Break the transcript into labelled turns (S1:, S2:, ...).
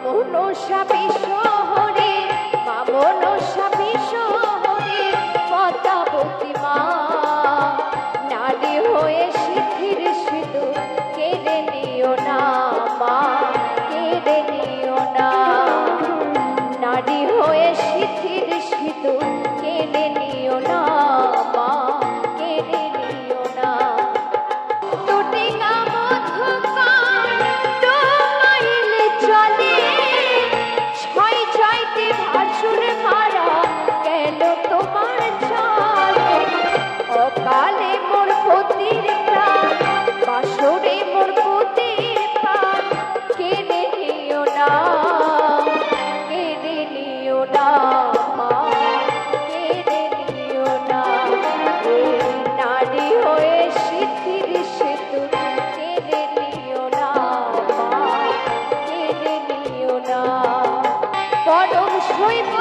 S1: মনসা বিশ্বহরে মা মনসা বিশ্বহরে পদ্মাবতী মা নারী হয়ে সিদ্ধির সিঁদুর কেড়ে নিও না মা কেড়ে নিও না নারী হয়ে সিদ্ধির সিঁদুর কেড়ে নিও না মা কেড়ে নিও না কালে মোর পতির প্রাণ বাসরে মোর পতির প্রাণ কেড়ে নিও না কেড়ে নিও না মা কেড়ে নিও না নারী হয়ে সিদ্ধির সিঁদুর কেড়ে নিও না মা কেড়ে নিও না পরম শৈব